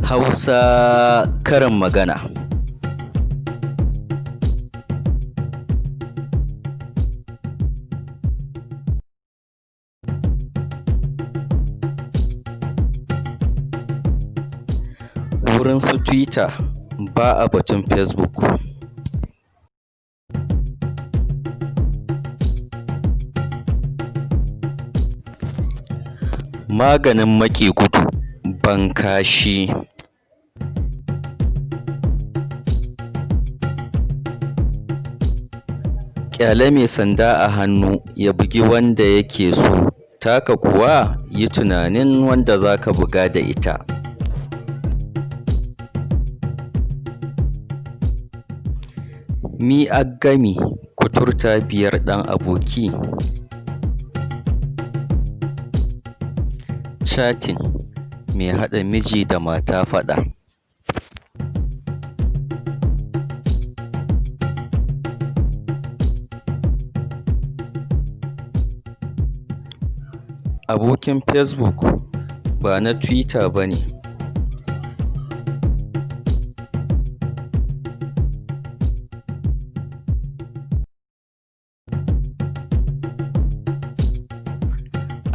Hausa karin magana. Wurin su Twitter ba a batun Facebook. Maganin maƙi gudu, bankashi. Ƙyale mai sanda a hannu ya bugi wanda yake so, taka kuwa yi tunanin wanda za ka buga da ita. Mi aggami, kuturta biyar ɗan aboki. Chatting, mai haɗa miji da mata faɗa. Abokin Facebook ba na Twitter ba ne.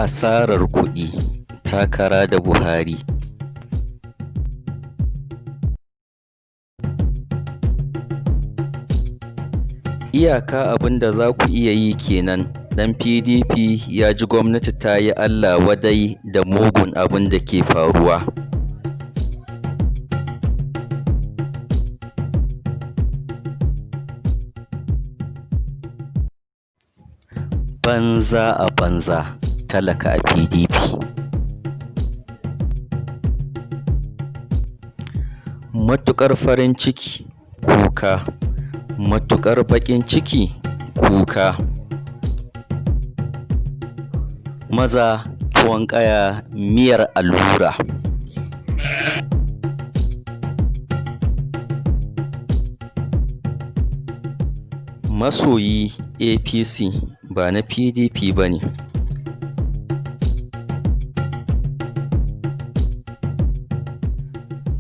Asarar kuɗi, takara da Buhari. Iyaka abinda za ku iya yi kenan. Ɗan PDP ya ji gwamnati ta yi Allah wadai da mugun abin da ke faruwa. Banza a banza, talaka a PDP. Matuƙar farin ciki, kuka. Matuƙar baƙin ciki, kuka. Maza tuwon ƙaya miyar allura. Masoyi APC ba na PDP ba ne.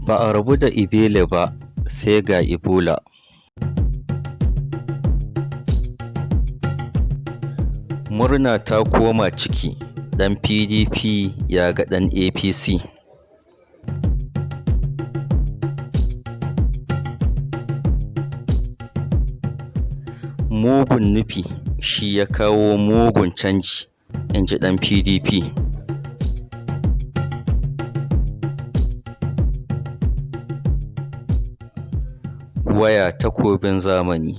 Ba a rabu da Ibele ba sai ga Ebola. Murna ta koma ciki, ɗan PDP ya ga ɗan APC. Mugun nufi shi ya kawo mugun canji, in ji ɗan PDP. Waya takobin zamani.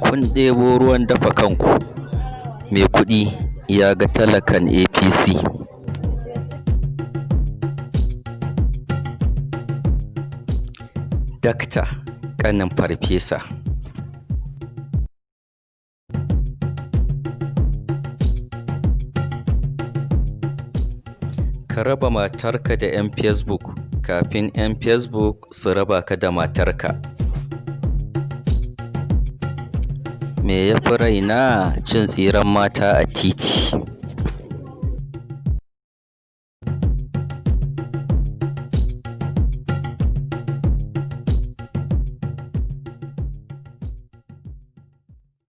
Kun ɗebo ruwan dafa kanku, mai kuɗi ya ga talakan APC. Dakta ƙanin farfesa. Ka raba matarka da 'yan Facebook kafin 'yan Facebook su raba ka da matarka. Me ya fi raina cin tsiren mata a titi.